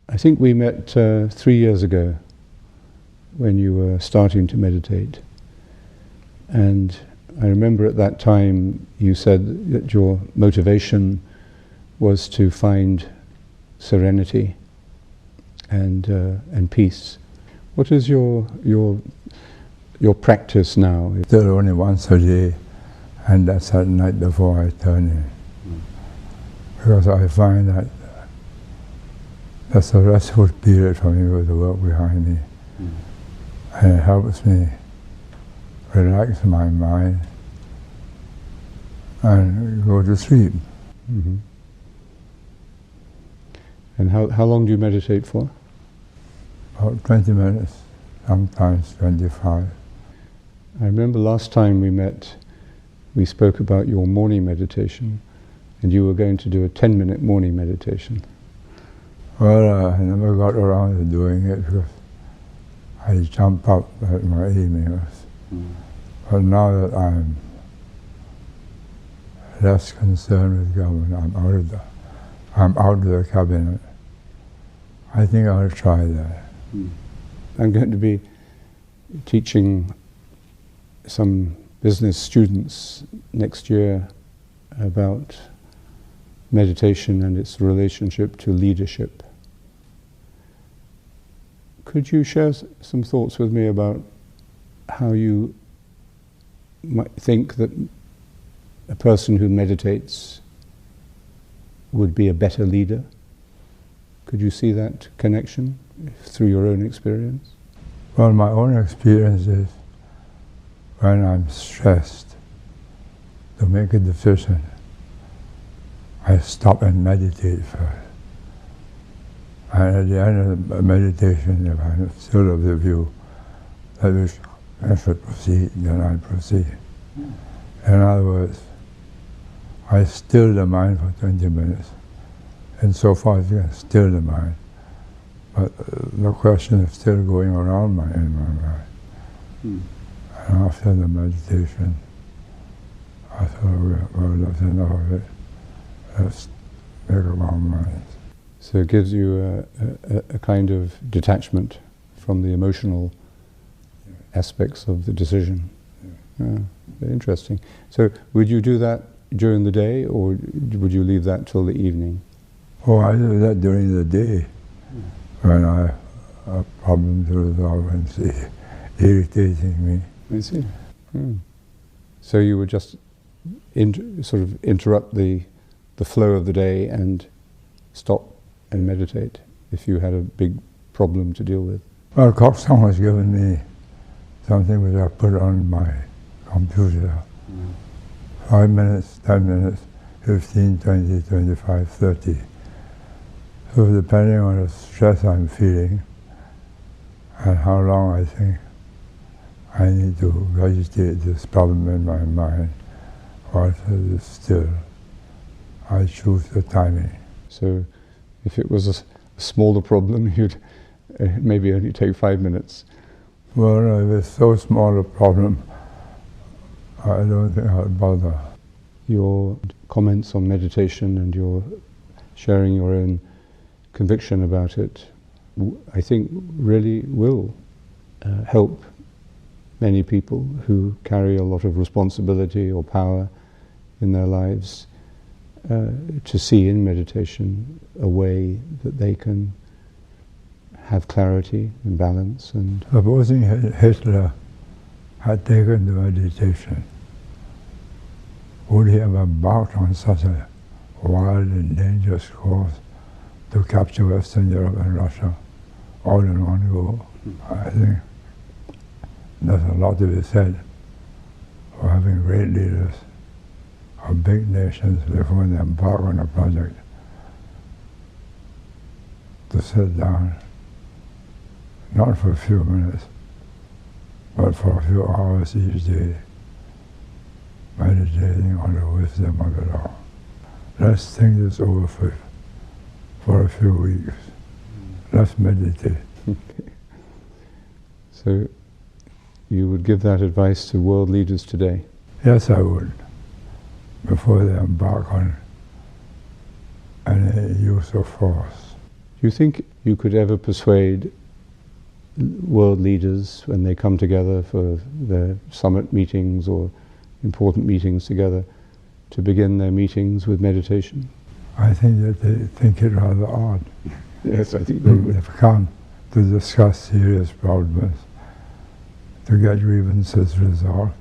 I think we met 3 years ago when you were starting to meditate. And I remember at that time you said that your motivation was to find serenity and peace. What is your practice now? Still only once a day, and that's at night before I turn in. Because I find that that's a restful period for me with the work behind me. And it helps me relax my mind and go to sleep. Mm-hmm. And how long do you meditate for? About 20 minutes, sometimes 25. I remember last time we met, we spoke about your morning meditation, and you were going to do a 10-minute morning meditation. Well, I never got around to doing it because I jump up at my emails. But now that I'm less concerned with government, I'm out of the cabinet, I think I'll try that. I'm going to be teaching some business students next year about meditation and its relationship to leadership. Could you share some thoughts with me about how you might think that a person who meditates would be a better leader? Could you see that connection through your own experience? Well, my own experience is when I'm stressed to make a decision, I stop and meditate first. And at the end of the meditation, if I'm still of the view that I should proceed, then I proceed. In other words, I still the mind for 20 minutes, and so far as I can still the mind. But the question is still going around in my mind. And after the meditation, I thought, well, that's enough of it. Let's make up our minds. So it gives you a kind of detachment from the emotional aspects of the decision. Yeah, very interesting. So would you do that during the day, or would you leave that till the evening? Oh, I do that during the day when I have problems to resolve and see irritating me. I see. So you would just sort of interrupt the flow of the day and stop and meditate if you had a big problem to deal with? Well, Coxon has given me something which I put on my computer. 5 minutes, 10 minutes, 15, 20, 25, 30. So depending on the stress I'm feeling and how long I think I need to vegetate this problem in my mind whilst it is still, I choose the timing. So if it was a smaller problem, you'd maybe only take 5 minutes. Well, if it's so small a problem, I don't think I'll bother. Your comments on meditation and your sharing your own conviction about it, I think really will help many people who carry a lot of responsibility or power in their lives to see in meditation a way that they can have clarity and balance. And supposing Hitler had taken the meditation, would he have embarked on such a wild and dangerous course to capture Western Europe and Russia all in one go? I think there's a lot to be said for having great leaders of big nations before they embark on a project to sit down, not for a few minutes, but for a few hours each day, meditating on the wisdom of it all. Let's think this over for a few weeks. Let's meditate. Okay. So you would give that advice to world leaders today? Yes, I would, before they embark on any use of force. you think you could ever persuade world leaders when they come together for their summit meetings or important meetings together to begin their meetings with meditation? I think that they think it rather odd. Yes, I think they would. They've come to discuss serious problems, to get grievances resolved,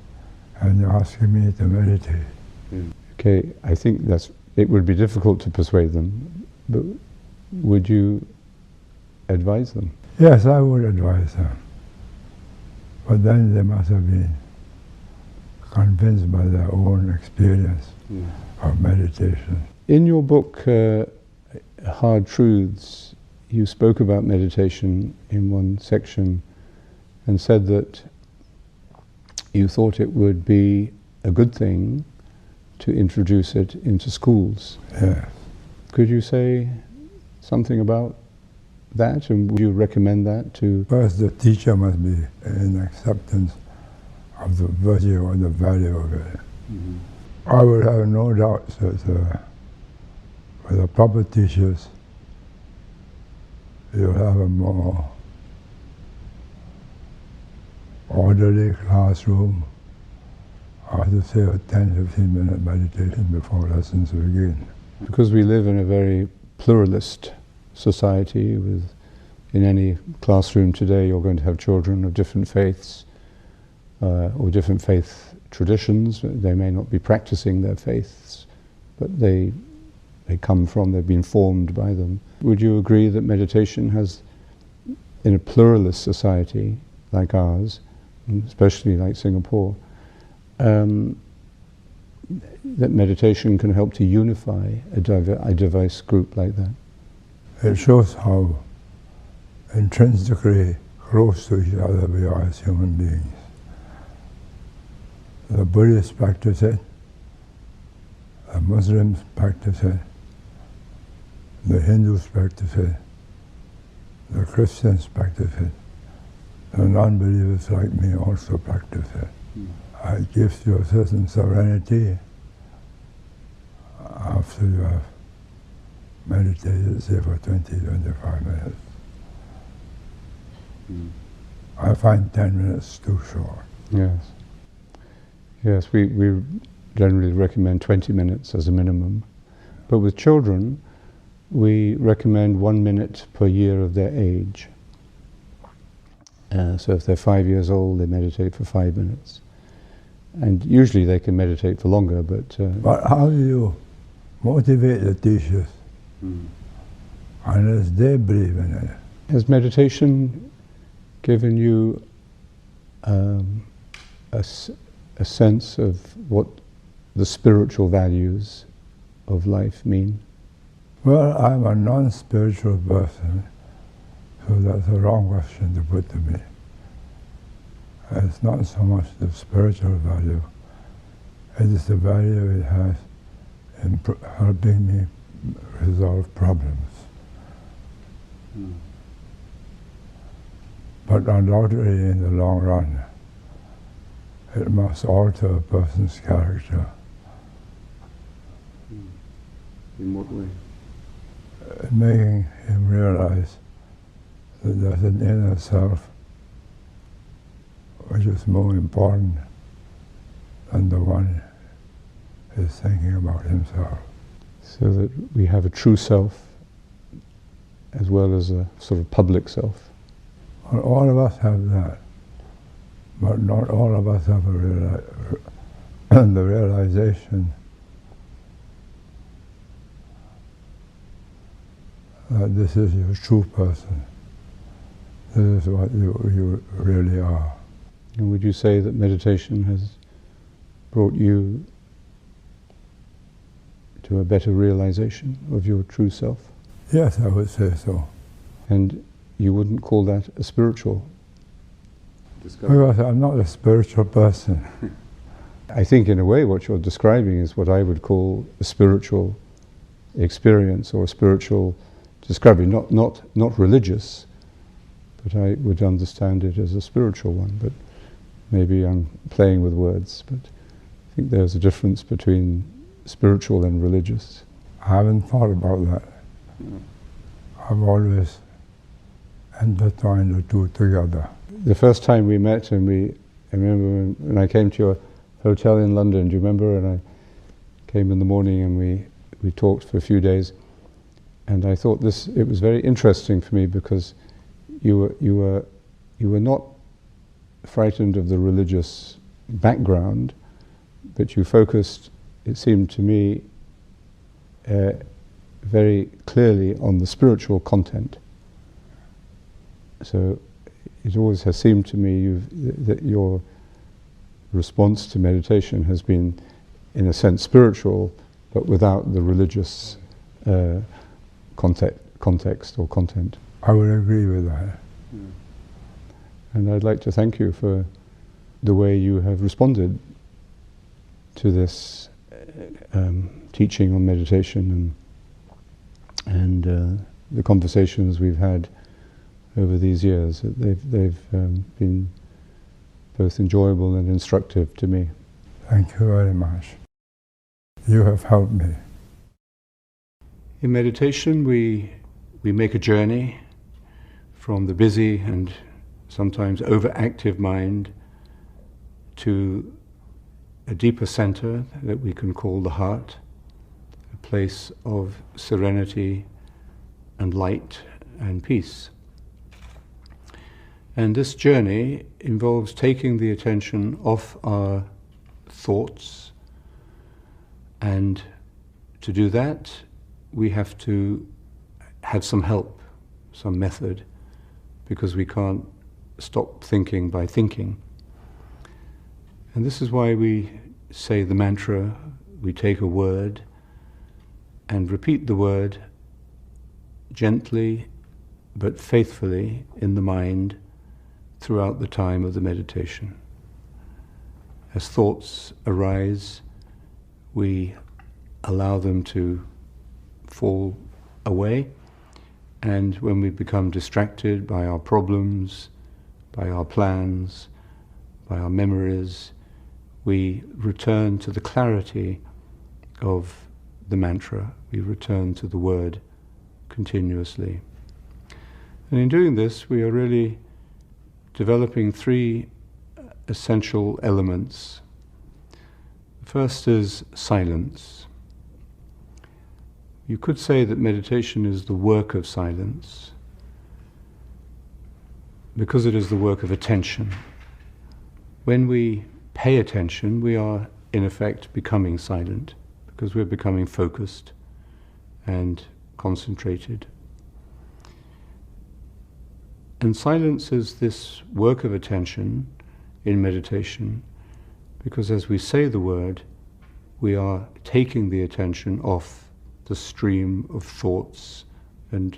and you're asking me to meditate. Okay, I think it would be difficult to persuade them, but would you advise them? Yes, I would advise them. But then they must have been convinced by their own experience of meditation. In your book, Hard Truths, you spoke about meditation in one section and said that you thought it would be a good thing to introduce it into schools. Yes. Could you say something about that, and would you recommend that to? First, the teacher must be in acceptance of the virtue or the value of it. I would have no doubts that with the proper teachers, you'll have a more orderly classroom. I have to say a 10-15-minute meditation before lessons begin. Because we live in a very pluralist society, in any classroom today you're going to have children of different faiths or different faith traditions. They may not be practicing their faiths, but they've been formed by them. Would you agree that meditation has, in a pluralist society like ours, especially like Singapore, that meditation can help to unify a diverse group like that? It shows how intrinsically close to each other we are as human beings. The Buddhists practice it, the Muslims practice it, the Hindus practice it, the Christians practice it, the non-believers like me also practice it. It gives you a certain serenity after you have meditated, say, for 20-25 minutes. I find 10 minutes too short. Yes. Yes, we generally recommend 20 minutes as a minimum. But with children, we recommend 1 minute per year of their age. So if they're 5 years old, they meditate for 5 minutes. And usually they can meditate for longer, but how do you motivate the teachers unless they believe in it? Has meditation given you a sense of what the spiritual values of life mean? Well, I'm a non-spiritual person, so that's a wrong question to put to me. It's not so much the spiritual value, it is the value it has in helping me resolve problems. But undoubtedly, in the long run, it must alter a person's character. In what way? Making him realize that there's an inner self which is more important than the one who is thinking about himself. So that we have a true self as well as a sort of public self. Well, all of us have that, but not all of us have the realization that this is your true person. This is what you really are. And would you say that meditation has brought you to a better realization of your true self? Yes, I would say so. And you wouldn't call that a spiritual discovery? Because I'm not a spiritual person. I think in a way what you're describing is what I would call a spiritual experience or a spiritual discovery, not religious, but I would understand it as a spiritual one. But maybe I'm playing with words, but I think there's a difference between spiritual and religious. I haven't thought about that. I've always intertwined the two together. The first time we met, I remember when I came to your hotel in London, do you remember? And I came in the morning and we talked for a few days. And I thought it was very interesting for me because you were not frightened of the religious background, but you focused, it seemed to me, very clearly on the spiritual content. So it always has seemed to me that your response to meditation has been, in a sense, spiritual, but without the religious context or content. I would agree with that. And I'd like to thank you for the way you have responded to this teaching on meditation and the conversations we've had over these years. They've been both enjoyable and instructive to me. Thank you very much. You have helped me. In meditation, we make a journey from the busy and sometimes overactive mind to a deeper center that we can call the heart, a place of serenity and light and peace. And this journey involves taking the attention off our thoughts, and to do that we have to have some help, some method, because we can't stop thinking by thinking. And this is why we say the mantra. We take a word and repeat the word gently but faithfully in the mind throughout the time of the meditation. As thoughts arise, we allow them to fall away, and when we become distracted by our problems, by our plans, by our memories, we return to the clarity of the mantra. We return to the word continuously. And in doing this, we are really developing three essential elements. The first is silence. You could say that meditation is the work of silence, because it is the work of attention. When we pay attention, we are in effect becoming silent, because we're becoming focused and concentrated. And silence is this work of attention in meditation, because as we say the word, we are taking the attention off the stream of thoughts and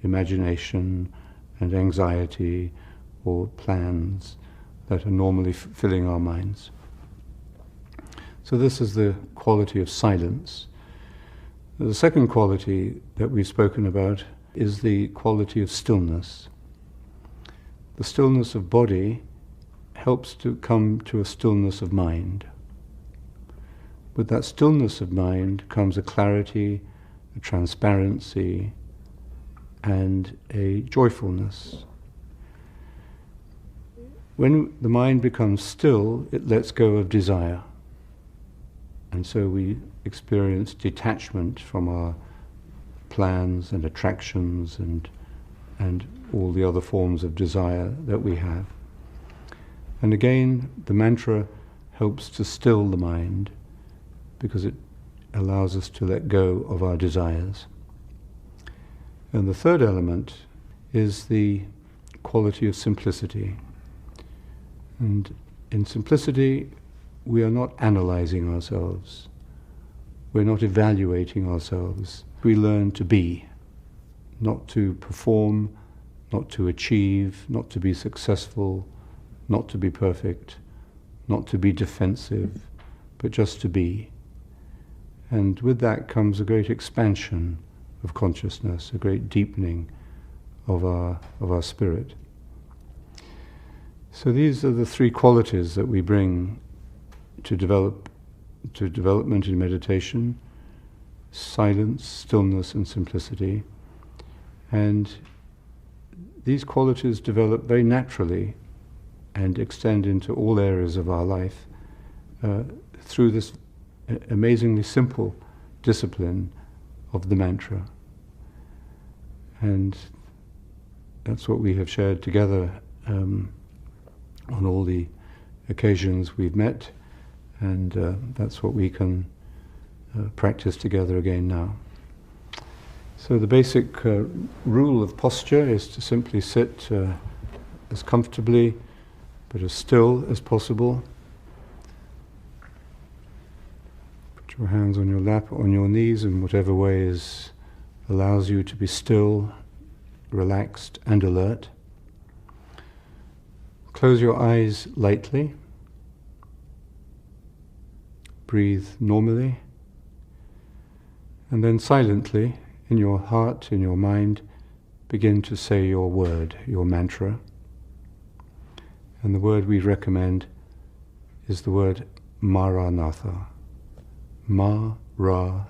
imagination and anxiety or plans that are normally filling our minds. So this is the quality of silence. The second quality that we've spoken about is the quality of stillness. The stillness of body helps to come to a stillness of mind. With that stillness of mind comes a clarity, a transparency, and a joyfulness. When the mind becomes still, it lets go of desire. And so we experience detachment from our plans and attractions and all the other forms of desire that we have. And again, the mantra helps to still the mind, because it allows us to let go of our desires. And the third element is the quality of simplicity. And in simplicity, we are not analyzing ourselves. We're not evaluating ourselves. We learn to be, not to perform, not to achieve, not to be successful, not to be perfect, not to be defensive, but just to be. And with that comes a great expansion of consciousness, a great deepening of our spirit. So these are the three qualities that we bring to development in meditation: silence, stillness, and simplicity. And these qualities develop very naturally and extend into all areas of our life through this amazingly simple discipline of the mantra. And that's what we have shared together on all the occasions we've met, and that's what we can practice together again now. So the basic rule of posture is to simply sit as comfortably but as still as possible. Put your hands on your lap, on your knees, in whatever way allows you to be still, relaxed and alert. Close your eyes lightly. Breathe normally. And then silently, in your heart, in your mind, begin to say your word, your mantra. And the word we recommend is the word Maranatha. Ma-ra-na-tha.